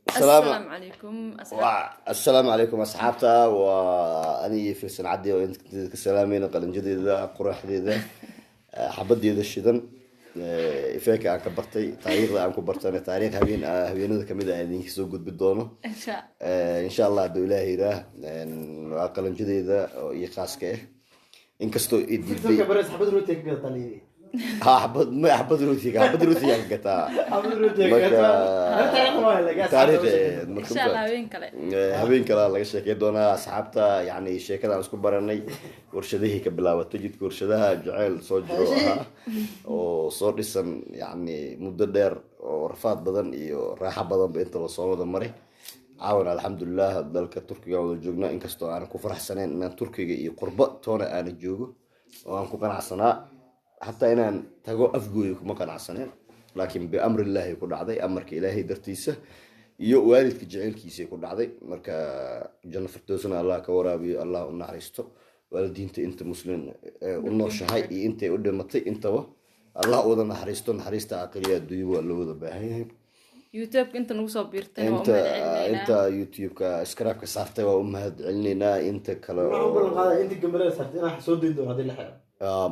السلام عليكم أصحاب. السلام عليكم أصحابتا وأني في سنة عدي وأنت كسلامين قلن جديدة قروح جديدة حبد جديدة الشدن فيك عن كبرتي تاريخ عن كبرتنا تاريخ هبين هذا كمية يعني سوق قد بدونه إن شاء إن شاء الله بإلهي له قلن جديدة يخاص كه إن كستو تلك برز حبد روتك قطني ها حبد روتي يعني قطع حبد روتك قطع تعرف ما هلا تاريخ إن شاء الله وين كله. habeen kale laga sheekay doonaa asxaabta yani sheekada aan isku baranay warshadihii ka bilaabatay jidka warshadaha jacayl soo jiro ahaa oo soo dhisan yani muddo dheer oo rafaad badan iyo raaxo badan ba inta la soo wada maray caawan alxamdulilah dalka turkiga wada joognaa inkastoo aan ku faraxsanayn inaan turkiga iyo qurbo toona aan joogo oo aan ku qanacsanaa hatta inaan tago afgooyo kuma qanacsaneen laakiin bi amrillahi ku dhacday amarka ilaahay dartiisa iyo waalidka jaceylkiisa ku dhacday marka janno firdoosna allah ka waraabiyo allah u naxariisto waalidiinta inta muslim u nooshahay iyo intay u dhimatay intaba allah u wada naxariisto naxariista aqliya adduunyo waa loo wada baahan yahay يوتيوب أنت نوصل بيرتين انت يوتيوب كسكراب كسارتي waa u mahad celinayna inta kale انت كاميرا صارتينا حسود دين هذه الحلقه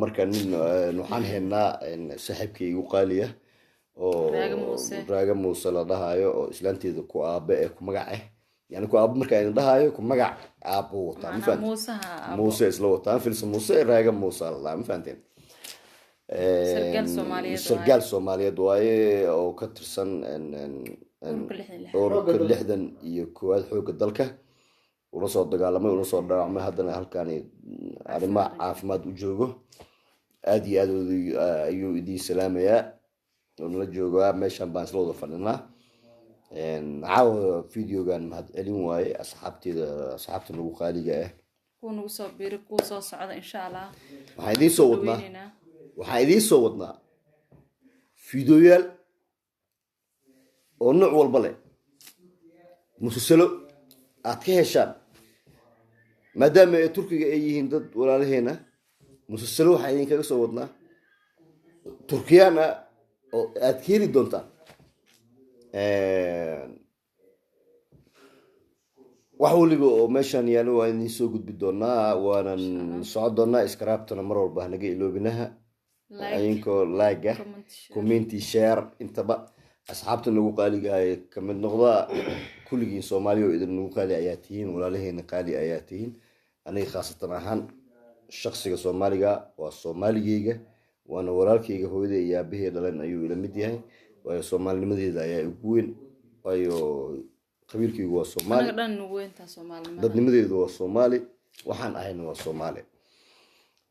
marka nin waxaan haynaa saaxiibkii igu qaaliya oo raaga muuse la dhahayo oo islaanteeda ku aabe ee ku magac ah yani ku aabe marka ay dhahayo ku magac aabo wata muuse isla wata filsa muuse raaga muuse la ma fahanteen sargaal Soomaaliyeed waaye oo ka tirsan ururka lixdan iyo koowaad xoogga dalka ula soo dagaalamay ula soo dhaawacmay haddana halkaan arrimaha caafimaad u joogo aad iyo aad ayuu idin salaamayaa la joogaa meeshan baan isla wada fadhinaa caawa videogan mahad celin waaye asxaabta nagu qaaliga ah kuwa nagu soo biiri kuwa soo socda insha Allah waxaan idiin soo wadnaa fiidiyoyaal oo nooc walba leh musalsalo aad ka heshaan maadaama ay turkiga ay yihiin dad walaalaheena musalsalo waxaan idinkaga soo wadnaa turkiyaan ah oo aad ka heli doontaan wax waliba oo meeshaan yaalo waan idin soo gudbi doonaa waanan socon doonaa iskaraabtana mar walba hanaga iloobinaha ayinko like comment share intaba asxaabta nagu qaaliga ay kamid noqda kulligiin Soomaaliya oo idin nagu qaali ayaa tihiin walaalaheena qaali ayaa tihiin aniga khaasatan ahaan shakhsiga Soomaaliga waa Soomaaligeyga waana walaalkeyga hooyaday iyo aabahey dhalan ayuu ila mid yahay waayo Soomaalinimadeeda ayaa ugu weyn waayo qabiilkeygu waa Soomaali dadnimadeedu waa Soomaali waxaan ahayna waa Soomaali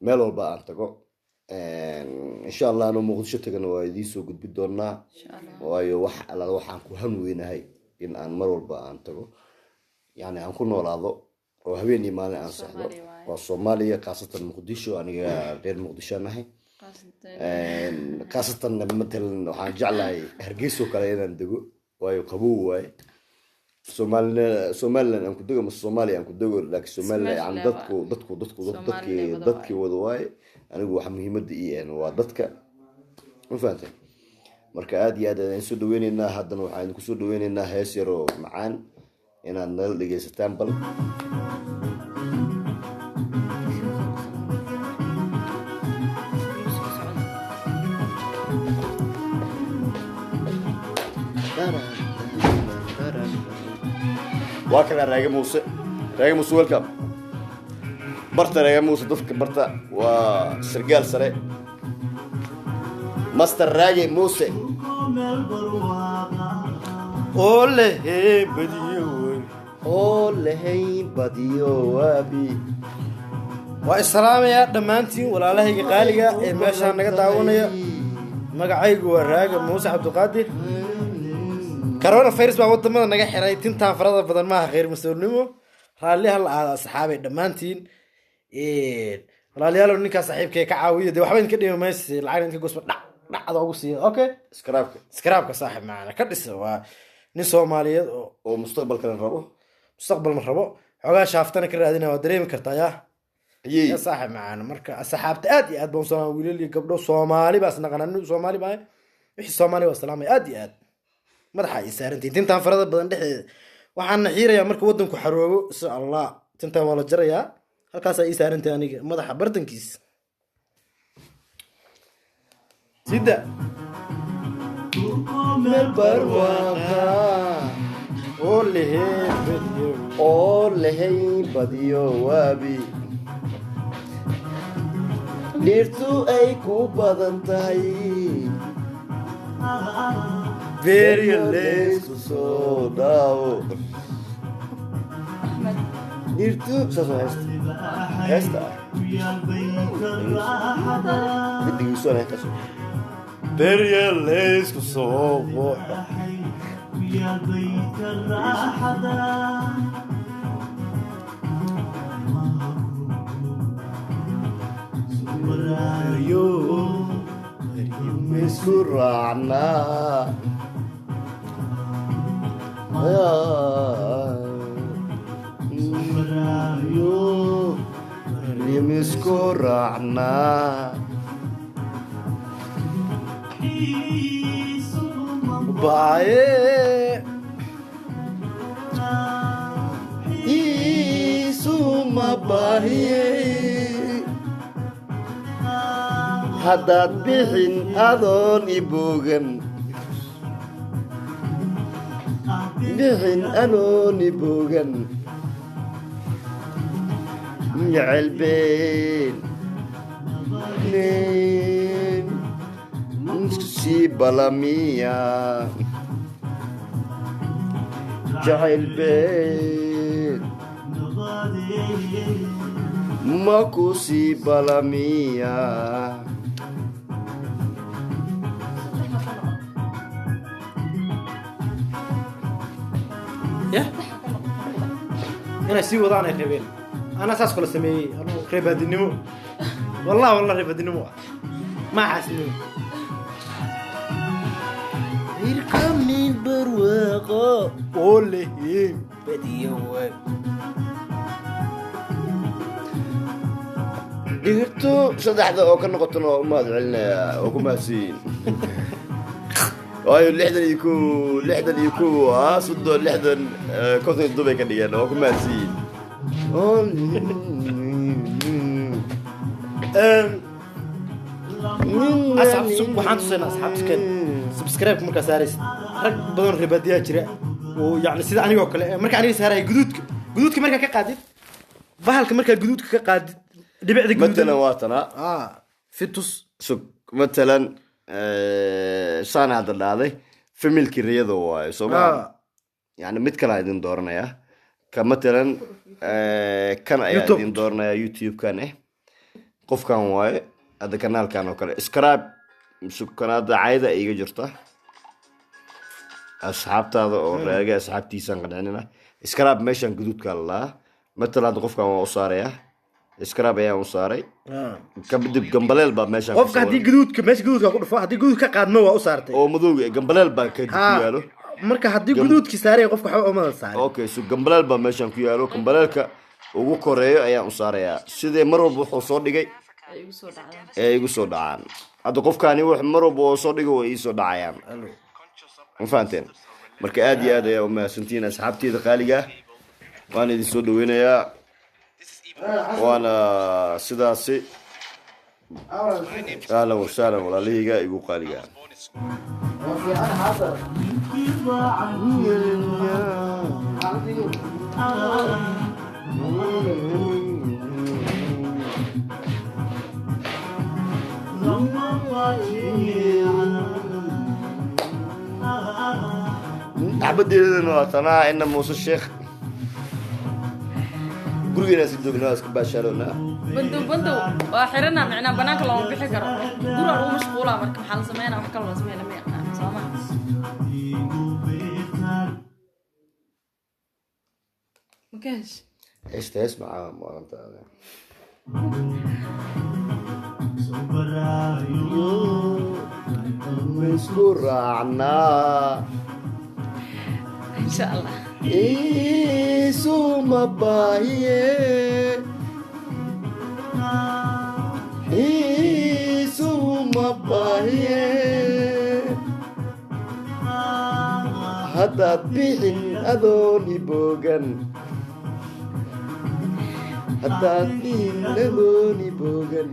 meel walba aan tago إن شاء الله أنا مقدشة تجنا وايدي سو قد بدورنا وايو على waxaan ku hamweynahay in aan mar walba aan tago yani aan ku noolaado oo habeenii maalin aan saxdo waa Soomaaliya qaasatan Muqdisho aniga reer Muqdisho nahay qaasatan matalan waxaan jeclahay Hargeysa kale inaan dago waayo qabow waay Soomaaliland aan ku dago ma Soomaaliya aan ku dago laakiin Soomaaliland aan dadkii wada waay anigu waxa muhiimada ii waa dadka ma fahanteen marka aad iyo aad aan soo dhaweynaynaa haddana waxaan ku soo dhaweynaynaa hees yar oo macaan inaad nala dhageysataan bal waa kala raaga muuse welcome barta raaga muuse dadka barta waa sargaal sare master raage muuse olehey badiyo waabi waa islaamaya dhammaantiin walaalahayga qaaliga ee meeshaan naga daawanaya magacaygu waa raaga muuse cabdiqaadir coronavirus baa wadamada naga xiray tintaan farada badan maaha khayr mas-uulnimo raalli ha la aada asxaabay dhammaantiin walaalayaal ninkaa saaxiibkay ka caawiyo dee waxba idinka dhimi mayse lacag idinka gosba dhacda ugu siiya okay iskaraabka saaxiib macana ka dhisa waa nin Soomaaliyeed oo mustaqbalka rabo xogaa shaaftana ka raadinaya waa dareemi kartaa يا صاحب معانا مركا السحابة أدي أد بوصلنا ويلي قبله صومالي بس نقنا إنه صومالي باي وحي صومالي والسلام أدي أد madaxa ay saarantihiin tintaan farada badan dhexdeeda waxaana xiirayaa marka waddanku xaroobo insha allah tintaan waa la jarayaa halkaas ay saarantahay aniga madaxa bartankiisa sida meel barwaaqa oo lehay badiyo waabi dhirtu ay ku badan tahay beeriyaleysku soo dhaawo dhirtu saas waa heesta midigiisuna heestaas beeriyaleysku soo buuxa isku raacnaa isku raacnaa baaye isuma baahiyey haddaad bixin adoon iboogan jecelbeen sii balamiya jecelbeen maku sii balamiya inay sii wadaan ay rabeen ana saas kala sameeyey anuu reebaadinimo wallah reebaadinimo ma xasnimo irkami barwaaqo oo leeyahay badiyo way dhirtu saddexda oo ka noqotona waa u mahad celinayaa oo ku mahadsiin waayo 61 soddon 60 konton dubay ka dhigeen oo ku mahadsiin waxaan tusaynaa asxaabtiskan subscribe markaa saaraysid rag badan reebaadiyaa jira oo yacni sida anigoo kale marka aniga saaraya guduudka markaa ka qaadid bahalka markaa guduudka ka qaadid dhibicda guduudan matalan waa tana fitus sug matalan saan hadda dhaaday familkii riyada waayo sooma yani mid kale idin dooranaya ka matalan kan ayaa idin dooranaya youtube-kan qofkan waaye hadda kanaalkan oo kale scribe sukanaada cayda iga jirta asxaabtaada oo reega asxaabtiisaan qancinina scribe meeshan guduudka lalaa matalan hadda qofkan waa u saaraya scribe ayaan u saaray kadib gambaleel baa meeshan qofka haddii guduudka meesha guduudka ku dhufo haddii guduud ka qaadmo waa u saartay oo madowga gambaleel baa ka yaalo marka haddii guduudkii saaray qofka waxba uma saaray okay so gambaleel baa meeshan ku yaalo gambaleelka ugu koreeyo ayaan u saarayaa sidee mar walba wuxuu soo dhigay igu soo dhacaan hadda qofkaani wax mar walba oo soo dhigo way ii soo dhacayaan ma fahanteen marka aad iyo aad ayaa u mahadsantihiin asxaabteeda qaaliga waan idin soo dhaweynayaa وانا سداسي اهلا وسهلا والاليغا يقول قاليغا عبدنا وطنا ان موسى الشيخ gurigeena si doogna iska baashaaloona bandu waa xirana macna banaanka loo bixi karo guriga lagu mashquula marka maxaa la sameeynaa wax kale la sameeynaa ma yaqaan Soomaa مكاش ايش تسمع ما انت مسكور عنا ان شاء الله Isuma bahiye Isuma bahiye haddaad bixin adoon iboogan haddaad bixin adoon iboogan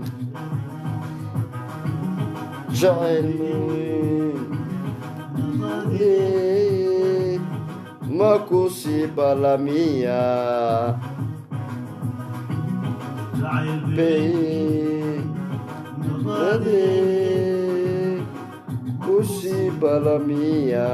jacayl ma ku sii balamiya ku sii balamiya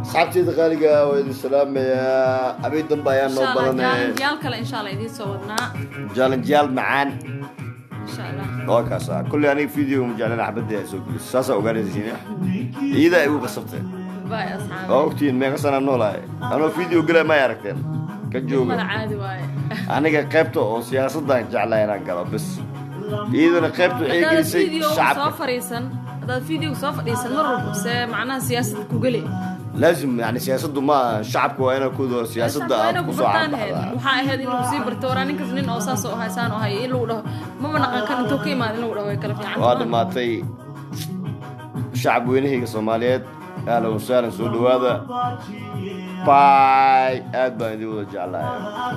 asxaabteeda qaaliga waa idin salaamayaa habeen dambe ayaa noo badanee jaal kale insha Allah idiin soo wadnaa jaalanjaal macaan insha Allah waa kaasa kulli aniga video mujaalana xabadii ay soo gelisay saasa ogaanaysiin iyada ay ugu qasabtay bye asxaab oo ogtiin meeqa sana noolahay anoo video galay ma aragteen ka jooga mala caadi waaye aniga qaybta oo siyaasadda jeclaa inaan galo bas iyadana qaybta waxay gelisay shacabka soo fariisan hadaad video soo fadhiisan mar walba se macnaha siyaasadda ku geli لازم يعني سياسته ما شعبك وانا كودو سياسته waxaa ahayd inuu sii barto waraa ninkas nin oo saas oo haysaan oo hay inuu dhaho ma naqan kan intuu ka imaad inuu dhaho way kala fiican waa dhamaatay shacab weynahayga Soomaaliyeed ahlan wa sahlan soo dhawaada bye aad baan idin wada jeclahay